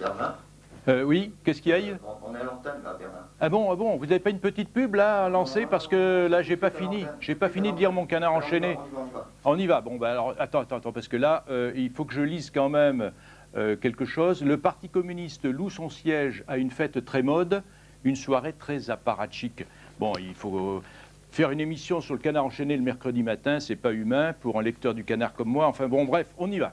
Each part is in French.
Bernard. Oui, qu'est-ce qu'il y a? On est à l'antenne là, Bernard. Ah bon, vous n'avez pas une petite pub là à lancer? Parce que là, j'ai pas fini de lire mon Canard enchaîné. On y va. Bon, ben alors, attends, parce que là, il faut que je lise quand même quelque chose. Le Parti communiste loue son siège à une fête très mode, une soirée très apparatchique. Bon, il faut faire une émission sur le Canard enchaîné le mercredi matin, c'est pas humain pour un lecteur du Canard comme moi. Enfin bon, bref, on y va.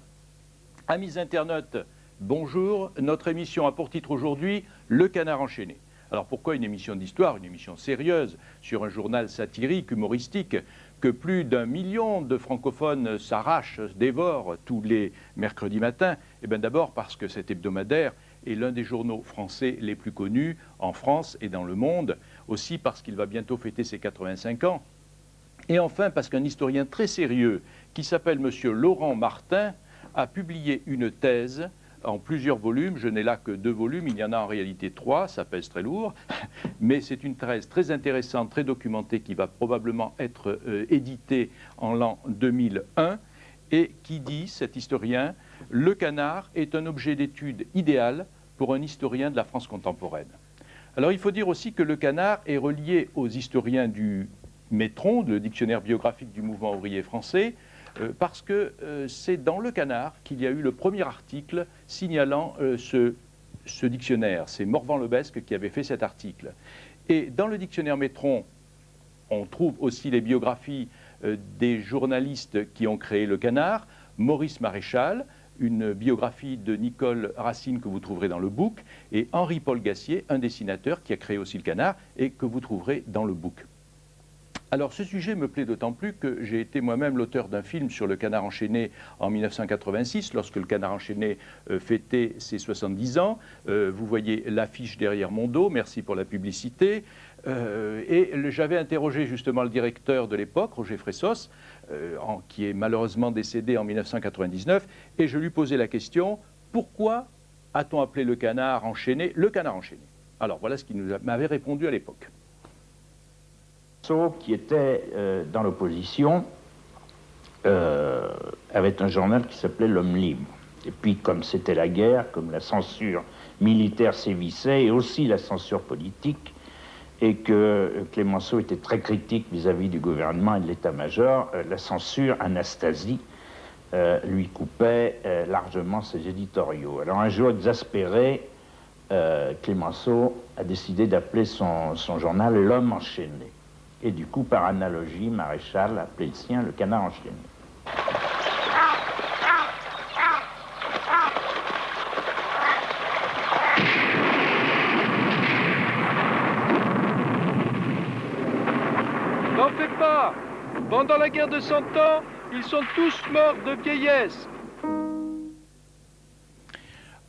Amis internautes, bonjour. Notre émission a pour titre aujourd'hui Le Canard enchaîné. Alors pourquoi une émission d'histoire, une émission sérieuse sur un journal satirique, humoristique, que plus d'1 million de francophones s'arrachent, dévorent tous les mercredis matins? Eh bien d'abord parce que cet hebdomadaire est l'un des journaux français les plus connus en France et dans le monde, aussi parce qu'il va bientôt fêter ses 85 ans, et enfin parce qu'un historien très sérieux qui s'appelle monsieur Laurent Martin a publié une thèse en plusieurs volumes. Je n'ai là que 2 volumes, il y en a en réalité 3, ça pèse très lourd, mais c'est une thèse très intéressante, très documentée, qui va probablement être éditée en l'an 2001, et qui dit, cet historien, le canard est un objet d'étude idéal pour un historien de la France contemporaine. Alors il faut dire aussi que le canard est relié aux historiens du Métron, le dictionnaire biographique du mouvement ouvrier français, parce que c'est dans le Canard qu'il y a eu le premier article signalant ce dictionnaire. C'est Morvan-Lebesque qui avait fait cet article. Et dans le dictionnaire Métron, on trouve aussi les biographies des journalistes qui ont créé le Canard. Maurice Maréchal, une biographie de Nicole Racine que vous trouverez dans le book, et Henri-Paul Gassier, un dessinateur qui a créé aussi le Canard et que vous trouverez dans le book. Alors ce sujet me plaît d'autant plus que j'ai été moi-même l'auteur d'un film sur le Canard enchaîné en 1986, lorsque le Canard enchaîné fêtait ses 70 ans. Vous voyez l'affiche derrière mon dos, merci pour la publicité. Et j'avais interrogé justement le directeur de l'époque, Roger Fressos, qui est malheureusement décédé en 1999, et je lui posais la question, pourquoi a-t-on appelé le Canard enchaîné le Canard enchaîné? Alors voilà ce qu'il m'avait répondu à l'époque. Qui était dans l'opposition avait un journal qui s'appelait L'Homme Libre. Et puis, comme c'était la guerre, comme la censure militaire sévissait, et aussi la censure politique, et que Clémenceau était très critique vis-à-vis du gouvernement et de l'état-major, la censure, Anastasie, lui coupait largement ses éditoriaux. Alors un jour, exaspéré, Clémenceau a décidé d'appeler son journal L'Homme enchaîné. Et du coup, par analogie, Maréchal a appelé le sien le Canard enchaîné. N'en fais pas! Pendant la guerre de 100 ans, ils sont tous morts de vieillesse.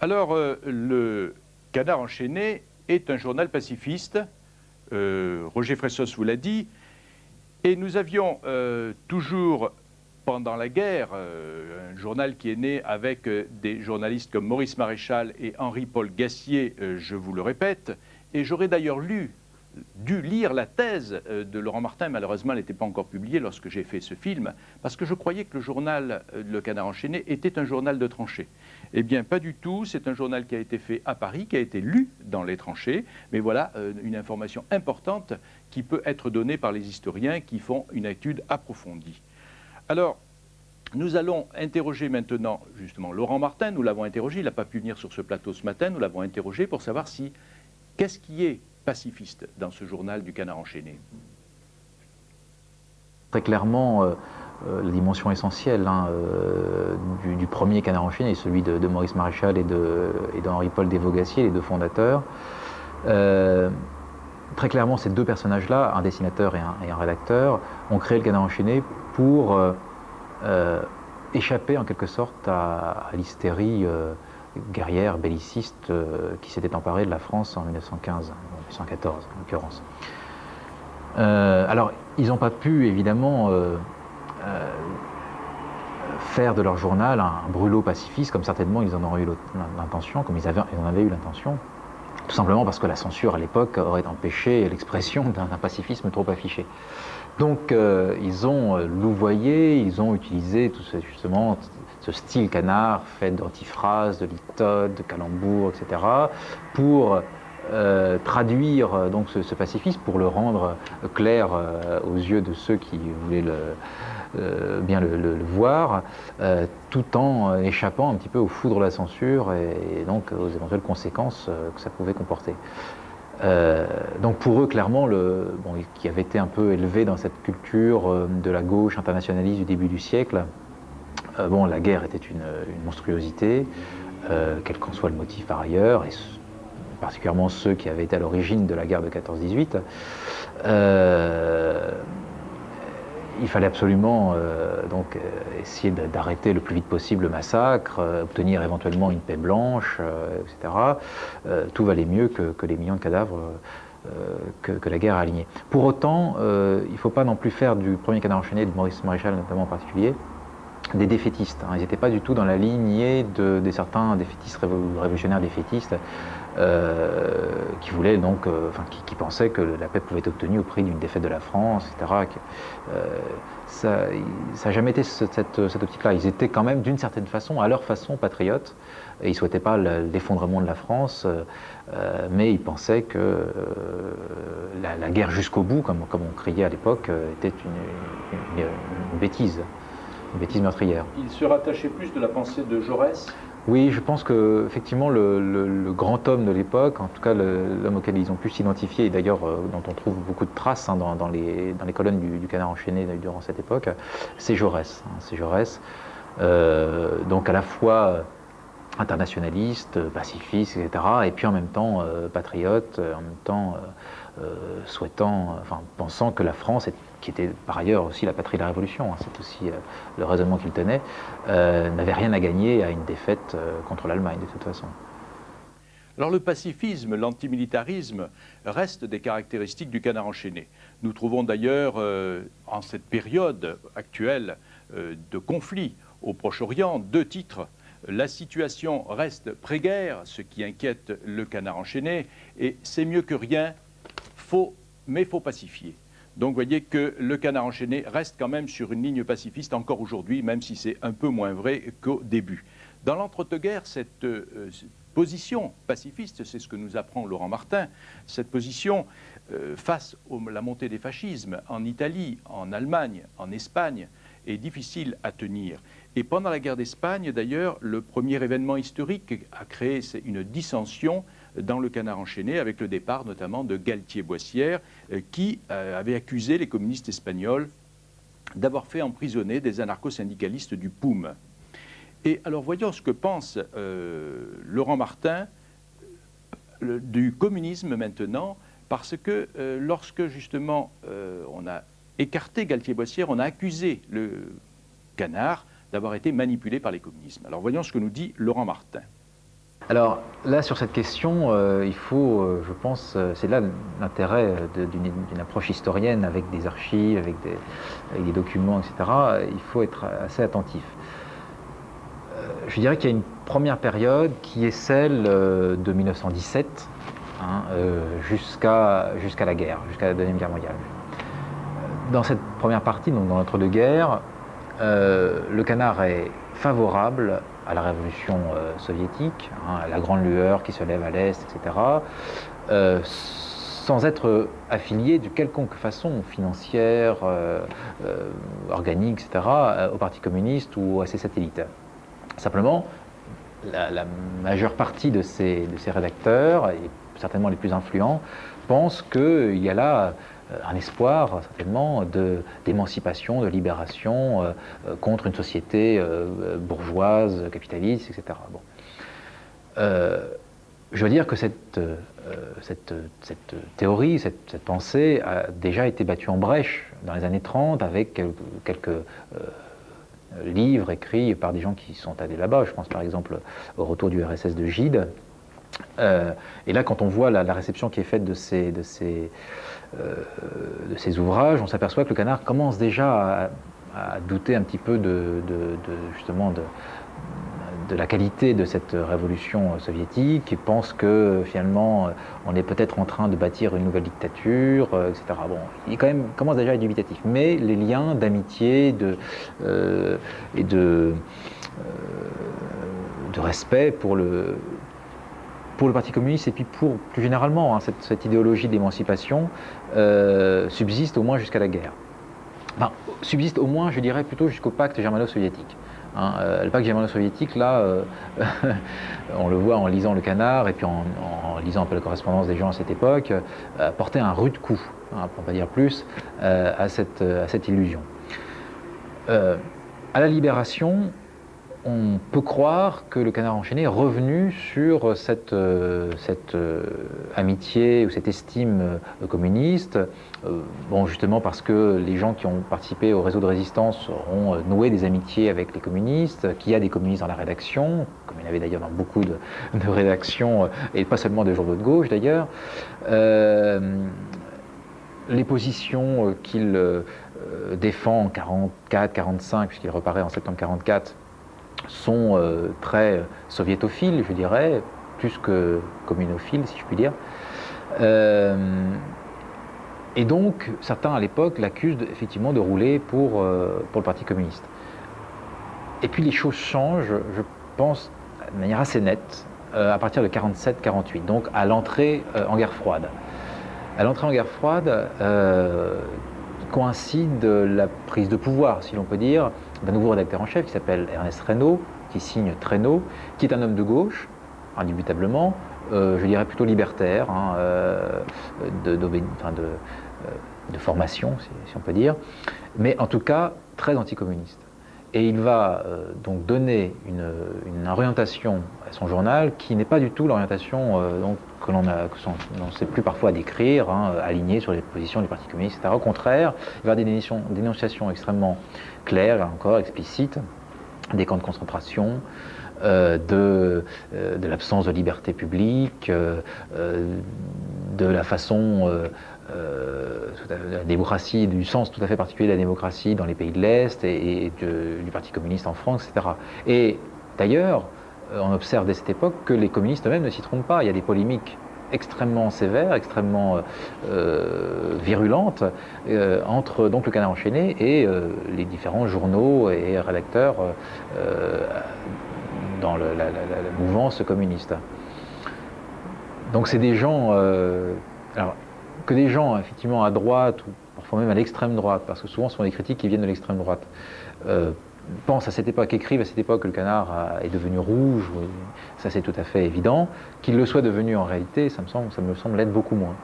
Alors, le Canard enchaîné est un journal pacifiste. Roger Fressos vous l'a dit, et nous avions toujours, pendant la guerre, un journal qui est né avec des journalistes comme Maurice Maréchal et Henri-Paul Gassier, je vous le répète, et j'aurais d'ailleurs dû lire la thèse de Laurent Martin, malheureusement elle n'était pas encore publiée lorsque j'ai fait ce film, parce que je croyais que le journal Le Canard enchaîné était un journal de tranchées. Eh bien, pas du tout, c'est un journal qui a été fait à Paris, qui a été lu dans les tranchées, mais voilà une information importante qui peut être donnée par les historiens qui font une étude approfondie. Alors, nous allons interroger maintenant, justement, Laurent Martin, nous l'avons interrogé, il n'a pas pu venir sur ce plateau ce matin, nous l'avons interrogé pour savoir qu'est-ce qui est pacifiste dans ce journal du Canard enchaîné. Très clairement, la dimension essentielle du premier Canard enchaîné, celui de Maurice Maréchal et d'Henri-Paul Desvaux-Gassier, les 2 fondateurs. Très clairement, ces 2 personnages-là, un dessinateur et un rédacteur, ont créé le Canard enchaîné pour échapper en quelque sorte à l'hystérie guerrière, belliciste, qui s'était emparée de la France en 1915, 1914 en l'occurrence. Alors, ils n'ont pas pu, évidemment, faire de leur journal un brûlot pacifiste, comme certainement ils en auraient eu l'intention, comme ils en avaient eu l'intention. tout simplement parce que la censure à l'époque aurait empêché l'expression d'un pacifisme trop affiché. Donc ils ont louvoyé, ils ont utilisé tout justement ce style canard fait d'antiphrases, de litotes, de calembours, etc. pour traduire donc ce pacifisme, pour le rendre clair aux yeux de ceux qui voulaient bien le voir, tout en échappant un petit peu aux foudres de la censure et donc aux éventuelles conséquences que ça pouvait comporter. Donc pour eux, clairement, qui avaient été un peu élevés dans cette culture de la gauche internationaliste du début du siècle, la guerre était une monstruosité, quel qu'en soit le motif par ailleurs, et particulièrement ceux qui avaient été à l'origine de la guerre de 14-18. Il fallait absolument essayer d'arrêter le plus vite possible le massacre, obtenir éventuellement une paix blanche, etc. Tout valait mieux que les millions de cadavres que la guerre a alignés. Pour autant, il ne faut pas non plus faire du premier canard enchaîné, de Maurice Maréchal notamment en particulier, des défaitistes. Ils n'étaient pas du tout dans la lignée de certains défaitistes révolutionnaires défaitistes qui voulaient donc, qui pensaient que la paix pouvait être obtenue au prix d'une défaite de la France, etc. Ça n'a jamais été cette optique-là. Ils étaient quand même d'une certaine façon, à leur façon, patriotes. Et ils ne souhaitaient pas l'effondrement de la France, mais ils pensaient que la guerre jusqu'au bout, comme on criait à l'époque, était une bêtise. Une bêtise meurtrière. Il se rattachait plus de la pensée de Jaurès? Oui, je pense que effectivement le grand homme de l'époque, en tout cas l'homme auquel ils ont pu s'identifier, et d'ailleurs dont on trouve beaucoup de traces dans les colonnes du Canard enchaîné durant cette époque, c'est Jaurès. C'est Jaurès, donc à la fois internationaliste, pacifiste, etc., et puis en même temps patriote, en même temps pensant que la France, qui était par ailleurs aussi la patrie de la Révolution, c'est aussi le raisonnement qu'il tenait, n'avait rien à gagner à une défaite contre l'Allemagne de toute façon. Alors le pacifisme, l'antimilitarisme restent des caractéristiques du Canard enchaîné. Nous trouvons d'ailleurs en cette période actuelle de conflit au Proche-Orient 2 titres. La situation reste pré-guerre, ce qui inquiète le Canard enchaîné, et c'est mieux que rien, mais faut pacifier. Donc vous voyez que le Canard enchaîné reste quand même sur une ligne pacifiste encore aujourd'hui, même si c'est un peu moins vrai qu'au début. Dans l'entre-deux-guerres, cette position pacifiste, c'est ce que nous apprend Laurent Martin, cette position face à la montée des fascismes en Italie, en Allemagne, en Espagne, est difficile à tenir. Et pendant la guerre d'Espagne, d'ailleurs, le premier événement historique a créé une dissension dans le Canard enchaîné, avec le départ notamment de Galtier-Boissière, qui avait accusé les communistes espagnols d'avoir fait emprisonner des anarcho-syndicalistes du POUM. Et alors voyons ce que pense Laurent Martin du communisme maintenant, parce que lorsque justement on a écarté Galtier-Boissière, on a accusé le Canard d'avoir été manipulé par les communistes. Alors voyons ce que nous dit Laurent Martin. Alors là, sur cette question, il faut, je pense, c'est là l'intérêt d'une approche historienne avec des archives, avec des documents, etc. Il faut être assez attentif. Je dirais qu'il y a une première période qui est celle de 1917 jusqu'à la guerre, jusqu'à la Deuxième Guerre mondiale. Dans cette première partie, donc dans l'entre-deux-guerres, le Canard est favorable à la révolution soviétique, à la grande lueur qui se lève à l'Est, etc., sans être affilié de quelconque façon financière, organique, etc., au Parti communiste ou à ses satellites. Simplement, la majeure partie de ces rédacteurs, et certainement les plus influents, pensent qu'il y a là un espoir, certainement, d'émancipation, de libération contre une société bourgeoise, capitaliste, etc. Bon. Je veux dire que cette théorie, cette pensée a déjà été battue en brèche dans les années 30 avec quelques livres écrits par des gens qui sont allés là-bas. Je pense par exemple au retour du RSS de Gide. Et là, quand on voit la réception qui est faite de ces ouvrages, on s'aperçoit que le Canard commence déjà à douter un petit peu justement de la qualité de cette révolution soviétique et pense que finalement on est peut-être en train de bâtir une nouvelle dictature, etc. Bon, il quand même commence déjà à être dubitatif, mais les liens d'amitié et de respect pour le Parti communiste et puis pour plus généralement cette idéologie d'émancipation subsiste au moins jusqu'à la guerre. Enfin, subsiste au moins, je dirais, plutôt jusqu'au pacte germano-soviétique. Le pacte germano-soviétique, là, on le voit en lisant Le Canard et puis en lisant un peu la correspondance des gens à cette époque, portait un rude coup, pour ne pas dire plus, à cette illusion. À la Libération, on peut croire que Le Canard enchaîné est revenu sur cette amitié ou cette estime communiste, bon, justement parce que les gens qui ont participé au réseau de résistance ont noué des amitiés avec les communistes, qu'il y a des communistes dans la rédaction, comme il y en avait d'ailleurs dans beaucoup de rédactions, et pas seulement de journaux de gauche d'ailleurs. Les positions qu'il défend en 1944-1945, puisqu'il reparaît en septembre 1944, sont très soviétophiles, je dirais, plus que communophiles, si je puis dire. Et donc, certains à l'époque l'accusent effectivement de rouler pour le Parti communiste. Et puis les choses changent, je pense, de manière assez nette, à partir de 1947-1948, donc à l'entrée en guerre froide. À l'entrée en guerre froide coïncide la prise de pouvoir, si l'on peut dire, d'un nouveau rédacteur en chef qui s'appelle Ernest Reynaud, qui signe Traîneau, qui est un homme de gauche, indiscutablement, je dirais plutôt libertaire, de formation, si on peut dire, mais en tout cas très anticommuniste. Et il va donc donner une orientation à son journal qui n'est pas du tout l'orientation que l'on sait plus parfois décrire, alignée sur les positions du Parti communiste, etc. Au contraire, il va avoir des dénonciations extrêmement claires, là encore, explicites, des camps de concentration, de l'absence de liberté publique, de la façon de la démocratie, du sens tout à fait particulier de la démocratie dans les pays de l'Est et du Parti communiste en France, etc. Et d'ailleurs, on observe dès cette époque que les communistes eux-mêmes ne s'y trompent pas. Il y a des polémiques extrêmement sévères, extrêmement virulentes entre donc Le Canard enchaîné et les différents journaux et rédacteurs dans la mouvance communiste. Donc c'est des gens, alors que des gens effectivement à droite ou parfois même à l'extrême droite, parce que souvent ce sont des critiques qui viennent de l'extrême droite, pensent à cette époque, écrivent à cette époque que Le Canard est devenu rouge, ça c'est tout à fait évident. Qu'il le soit devenu en réalité, ça me semble l'être beaucoup moins.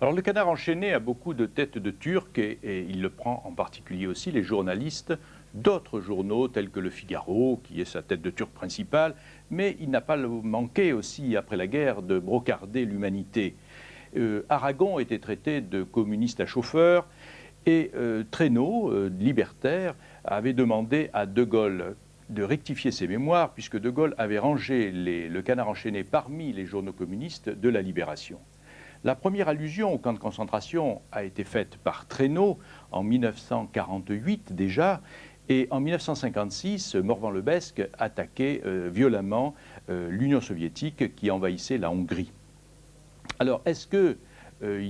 Alors Le Canard enchaîné a beaucoup de têtes de Turcs et il le prend en particulier aussi les journalistes d'autres journaux tels que Le Figaro, qui est sa tête de Turc principale, mais il n'a pas manqué aussi après la guerre de brocarder l'humanité. Aragon était traité de communiste à chauffeur et Traîneau, libertaire, avait demandé à De Gaulle de rectifier ses mémoires puisque De Gaulle avait rangé Le Canard enchaîné parmi les journaux communistes de la Libération. La première allusion au camp de concentration a été faite par Traîneau en 1948 déjà, et en 1956, Morvan-le-Besque attaquait violemment l'Union soviétique qui envahissait la Hongrie. Alors, est-ce qu'il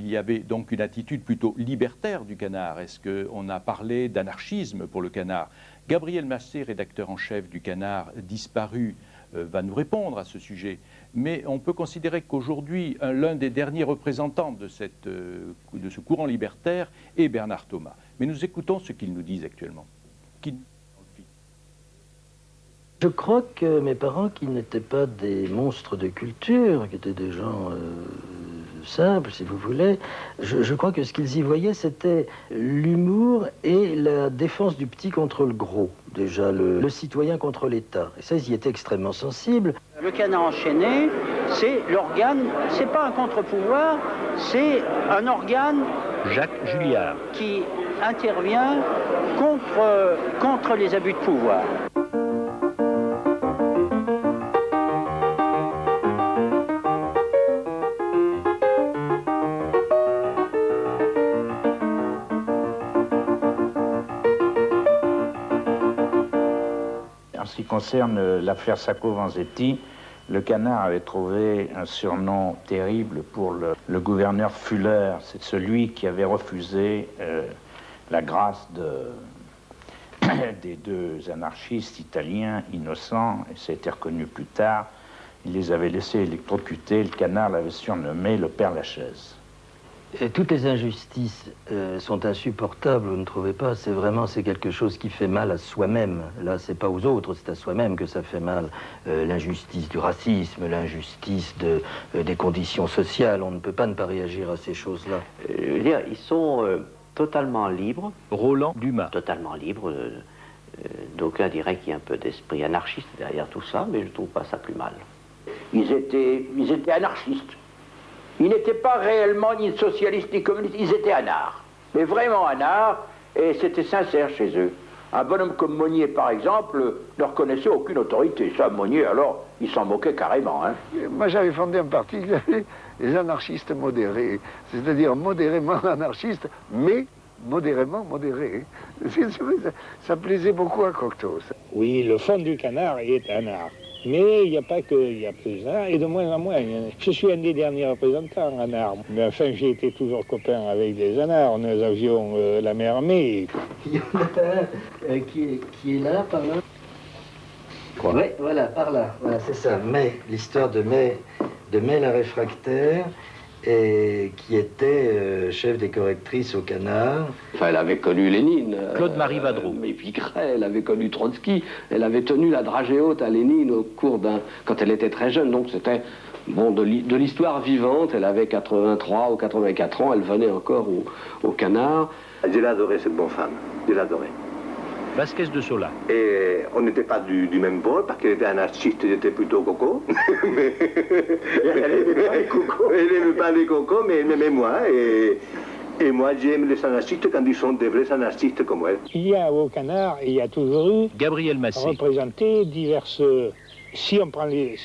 y avait donc une attitude plutôt libertaire du Canard? Est-ce qu'on a parlé d'anarchisme pour Le Canard? Gabriel Massé, rédacteur en chef du Canard, disparu, va nous répondre à ce sujet. Mais on peut considérer qu'aujourd'hui, l'un des derniers représentants de ce courant libertaire est Bernard Thomas. Mais nous écoutons ce qu'ils nous disent actuellement. Je crois que mes parents, qui n'étaient pas des monstres de culture, qui étaient des gens simples, si vous voulez, je crois que ce qu'ils y voyaient, c'était l'humour et la défense du petit contre le gros. Déjà, le citoyen contre l'État. Et ça, ils y étaient extrêmement sensibles. Le Canard enchaîné, c'est l'organe, c'est pas un contre-pouvoir, c'est un organe Jacques Julliard, qui intervient contre les abus de pouvoir. En ce qui concerne l'affaire Sacco-Vanzetti, le Canard avait trouvé un surnom terrible pour le gouverneur Fuller. C'est celui qui avait refusé la grâce des deux anarchistes italiens innocents, et ça a été reconnu plus tard. Il les avait laissés électrocuter. Le Canard l'avait surnommé le Père Lachaise. Et toutes les injustices sont insupportables, vous ne trouvez pas? C'est quelque chose qui fait mal à soi-même. Là, c'est pas aux autres, c'est à soi-même que ça fait mal. L'injustice du racisme, l'injustice des conditions sociales, on ne peut pas ne pas réagir à ces choses-là. Je veux dire, ils sont totalement libres. Roland Dumas. Totalement libres. D'aucuns diraient qu'il y a un peu d'esprit anarchiste derrière tout ça, mais je ne trouve pas ça plus mal. Ils étaient anarchistes. Ils n'étaient pas réellement ni socialistes ni communistes, ils étaient anards. Mais vraiment anards, et c'était sincère chez eux. Un bonhomme comme Monnier, par exemple, ne reconnaissait aucune autorité. Ça, Monnier, alors, il s'en moquait carrément. Hein. Moi, j'avais fondé un parti qui s'appelait les anarchistes modérés. C'est-à-dire modérément anarchistes, mais modérément modérés. Ça plaisait beaucoup à Cocteau. Ça. Oui, le fond du Canard est anard. Mais il n'y a pas que, il y a plus d'un, et de moins en moins. Je suis un des derniers représentants anards. Mais enfin, j'ai été toujours copain avec des anards. Nous avions la mère armée. Il y en a un qui est là, par là. Quoi? Oui, voilà, par là. Voilà, c'est ça. May, l'histoire de May la réfractaire, et qui était chef des correctrices au Canard. Enfin, elle avait connu Lénine. Claude-Marie Vadreau. Mais Picret, elle avait connu Trotsky. Elle avait tenu la dragée haute à Lénine au cours quand elle était très jeune. Donc c'était bon, de l'histoire vivante. Elle avait 83 ou 84 ans. Elle venait encore au Canard. Je l'adorais, cette bonne femme. Je l'adorais. Vasquez de Sola. Et on n'était pas du même bord, parce qu'elle était anarchiste, j'étais plutôt coco. Elle n'aimait pas les cocos, mais elle m'aimait moi. Et moi, j'aime les anarchistes quand ils sont des vrais anarchistes comme elle. Il y a au Canard, il y a toujours eu Gabriel Massé. représenté diverses... Si on prenait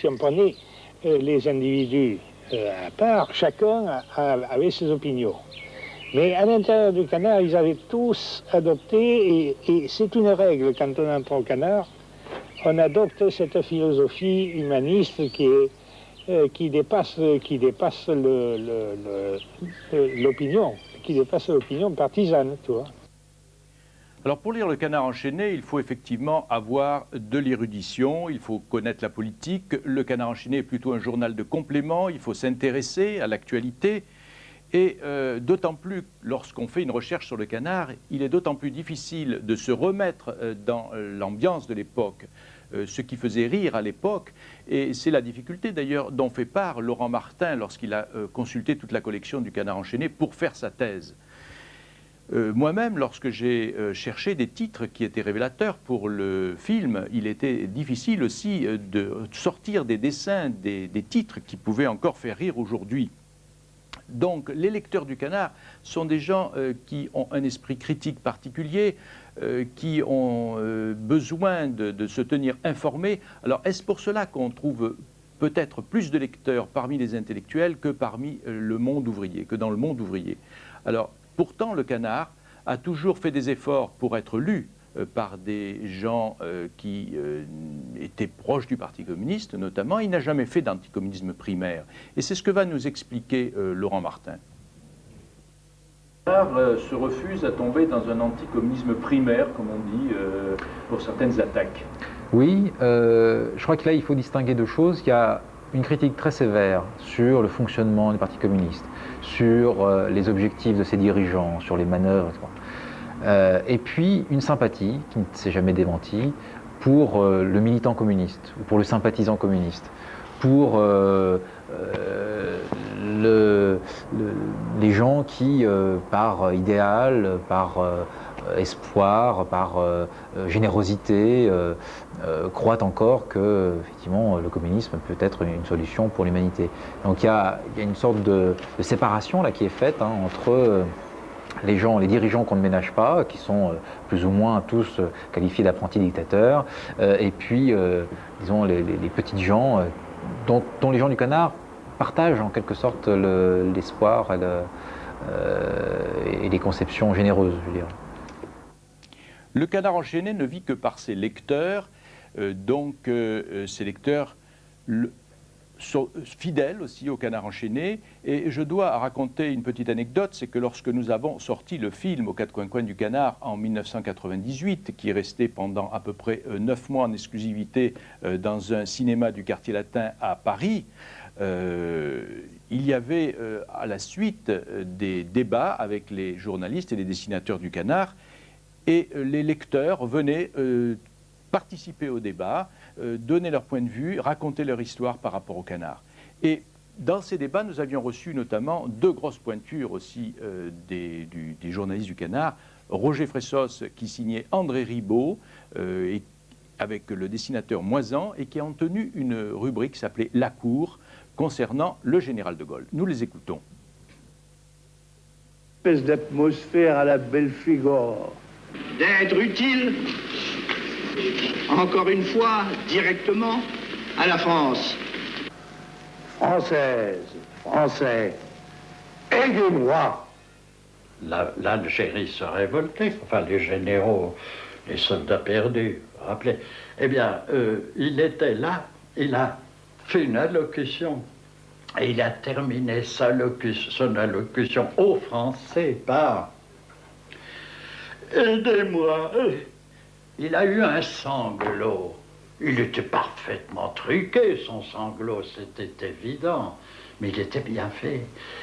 les individus à part, chacun avait ses opinions. Mais à l'intérieur du Canard, ils avaient tous adopté, et c'est une règle, quand on entre au Canard, on adopte cette philosophie humaniste qui dépasse l'opinion, qui dépasse l'opinion partisane, tu vois. Alors pour lire Le Canard enchaîné, il faut effectivement avoir de l'érudition, il faut connaître la politique. Le Canard enchaîné est plutôt un journal de complément, il faut s'intéresser à l'actualité. Et d'autant plus, lorsqu'on fait une recherche sur le Canard, il est d'autant plus difficile de se remettre dans l'ambiance de l'époque, ce qui faisait rire à l'époque. Et c'est la difficulté d'ailleurs dont fait part Laurent Martin lorsqu'il a consulté toute la collection du Canard enchaîné pour faire sa thèse. Moi-même, lorsque j'ai cherché des titres qui étaient révélateurs pour le film, il était difficile aussi de sortir des dessins, des titres qui pouvaient encore faire rire aujourd'hui. Donc les lecteurs du Canard sont des gens qui ont un esprit critique particulier, qui ont besoin de se tenir informés. Alors est-ce pour cela qu'on trouve peut-être plus de lecteurs parmi les intellectuels que parmi le monde ouvrier, que dans le monde ouvrier? Alors pourtant le Canard a toujours fait des efforts pour être lu par des gens qui étaient proches du Parti communiste notamment. Il n'a jamais fait d'anticommunisme primaire. Et c'est ce que va nous expliquer Laurent Martin. Se refuse à tomber dans un anticommunisme primaire, comme on dit, pour certaines attaques. Oui, je crois que là il faut distinguer deux choses. Il y a une critique très sévère sur le fonctionnement du Parti communiste, sur les objectifs de ses dirigeants, sur les manœuvres, etc. Et puis une sympathie qui ne s'est jamais démentie pour le militant communiste, ou pour le sympathisant communiste, pour les gens qui, par idéal, par espoir, par générosité, croient encore que effectivement, le communisme peut être une solution pour l'humanité. Donc il y a une sorte de séparation là, qui est faite entre les dirigeants qu'on ne ménage pas, qui sont plus ou moins tous qualifiés d'apprentis dictateurs, et puis, disons, les petites gens dont les gens du Canard partagent en quelque sorte l'espoir et les conceptions généreuses, je veux dire. Le Canard enchaîné ne vit que par ses lecteurs. Donc ces lecteurs sont fidèles aussi au Canard enchaîné. Et je dois raconter une petite anecdote, c'est que lorsque nous avons sorti le film Aux quatre coins du Canard en 1998, qui est resté pendant à peu près 9 mois en exclusivité dans un cinéma du quartier latin à Paris, il y avait à la suite des débats avec les journalistes et les dessinateurs du Canard, et les lecteurs venaient participer au débat, donner leur point de vue, raconter leur histoire par rapport au Canard. Et dans ces débats, nous avions reçu notamment 2 grosses pointures aussi des journalistes du Canard, Roger Fressos qui signait André Ribot, avec le dessinateur Moisan, et qui ont tenu une rubrique qui s'appelait La Cour, concernant le général de Gaulle. Nous les écoutons. Espèce d'atmosphère à la Belphégor. D'être utile, encore une fois, directement à la France. Française, Français, aidez-moi. L'Algérie se révoltait, enfin les généraux, les soldats perdus, rappelez. Eh bien, il était là, il a fait une allocution, et il a terminé son allocution aux Français par « Aidez-moi ». Il a eu un sanglot. Il était parfaitement truqué, son sanglot, c'était évident, mais il était bien fait.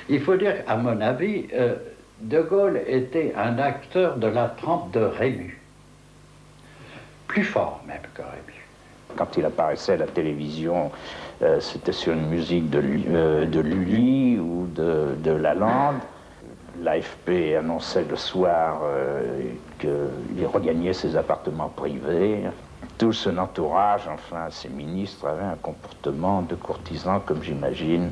Il faut dire, à mon avis, De Gaulle était un acteur de la trempe de Rému. Plus fort même que Rému. Quand il apparaissait à la télévision, c'était sur une musique de Lully ou de Lalande. L'AFP annonçait le soir qu'il regagnait ses appartements privés. Tout son entourage, enfin ses ministres, avaient un comportement de courtisans, comme j'imagine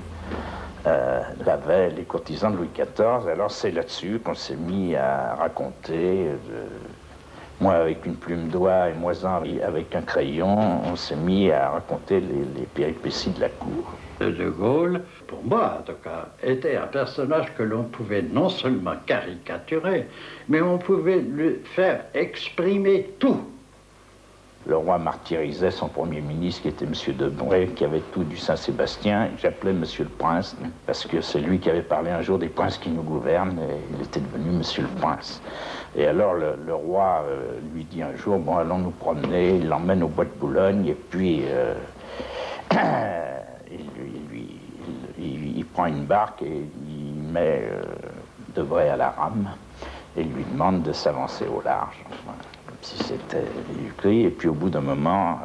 l'avaient les courtisans de Louis XIV. Alors c'est là-dessus qu'on s'est mis à raconter. Moi avec une plume d'oie et Moisan avec un crayon, on s'est mis à raconter les péripéties de la cour. De Gaulle, pour moi en tout cas, était un personnage que l'on pouvait non seulement caricaturer, mais on pouvait lui faire exprimer tout. Le roi martyrisait son premier ministre, qui était M. Debray, qui avait tout du Saint-Sébastien. J'appelais M. le Prince, parce que c'est lui qui avait parlé un jour des princes qui nous gouvernent, et il était devenu M. le Prince. Et alors le roi lui dit un jour, bon, allons nous promener, il l'emmène au bois de Boulogne, et puis il prend une barque et il met Debray à la rame, et il lui demande de s'avancer au large. Enfin, si c'était écrit, et puis au bout d'un moment,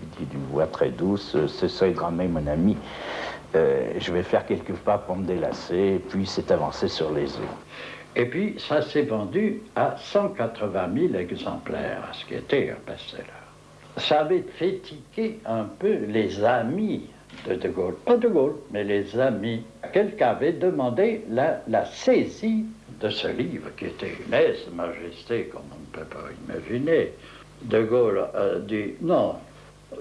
il dit d'une voix très douce, c'est ça, Grammet, mon ami, je vais faire quelques pas pour me délasser, et puis s'est avancé sur les eaux. Et puis ça s'est vendu à 180 000 exemplaires, ce qui était un best-seller. Ça avait fait tiquer un peu les amis de Gaulle, pas de Gaulle, mais les amis. Quelqu'un avait demandé la saisie de ce livre, qui était une lèse-majesté, comme on ne peut pas imaginer. De Gaulle a dit, non,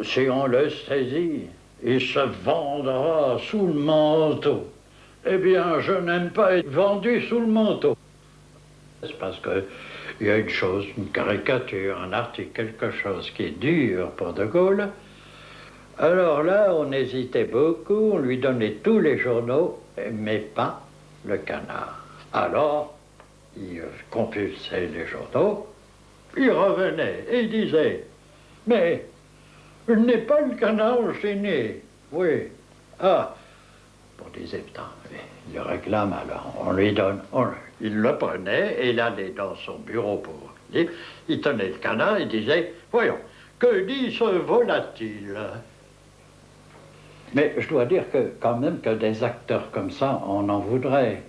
si on le saisit, il se vendra sous le manteau. Eh bien, je n'aime pas être vendu sous le manteau. C'est parce qu'il y a une chose, une caricature, un article, quelque chose qui est dur pour De Gaulle. Alors là, on hésitait beaucoup, on lui donnait tous les journaux, mais pas le Canard. Alors, il compulsait les journaux, il revenait et il disait, mais je n'ai pas le Canard enchaîné. Oui. Ah, on disait, putain, il le réclame alors, on lui donne. Il le prenait et il allait dans son bureau pour lire. Il tenait le Canard et disait, voyons, que dit ce volatile? Mais je dois dire que quand même que des acteurs comme ça, on en voudrait.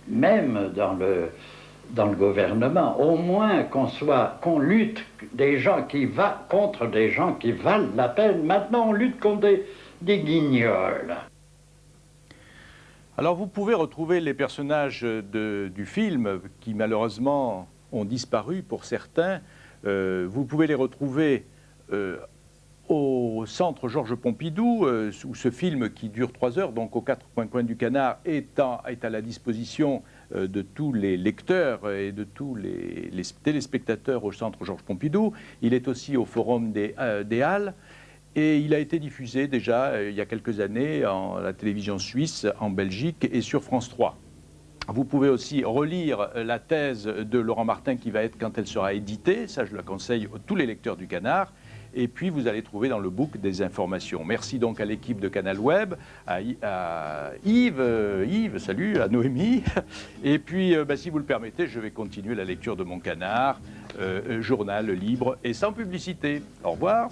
Même dans le gouvernement, au moins qu'on lutte contre des gens qui valent la peine. Maintenant, on lutte contre des guignols. Alors vous pouvez retrouver les personnages du film qui malheureusement ont disparu pour certains. Vous pouvez les retrouver au centre Georges Pompidou, où ce film qui dure 3 heures, donc aux 4 coins du Canard, est à la disposition de tous les lecteurs et de tous les téléspectateurs au Centre Georges Pompidou. Il est aussi au Forum des Halles. Et il a été diffusé déjà il y a quelques années à la télévision suisse, en Belgique et sur France 3. Vous pouvez aussi relire la thèse de Laurent Martin qui va être, quand elle sera éditée, ça je le conseille à tous les lecteurs du Canard. Et puis vous allez trouver dans le book des informations. Merci donc à l'équipe de Canal Web, à Yves, salut, à Noémie. Et puis si vous le permettez, je vais continuer la lecture de mon Canard, journal libre et sans publicité. Au revoir.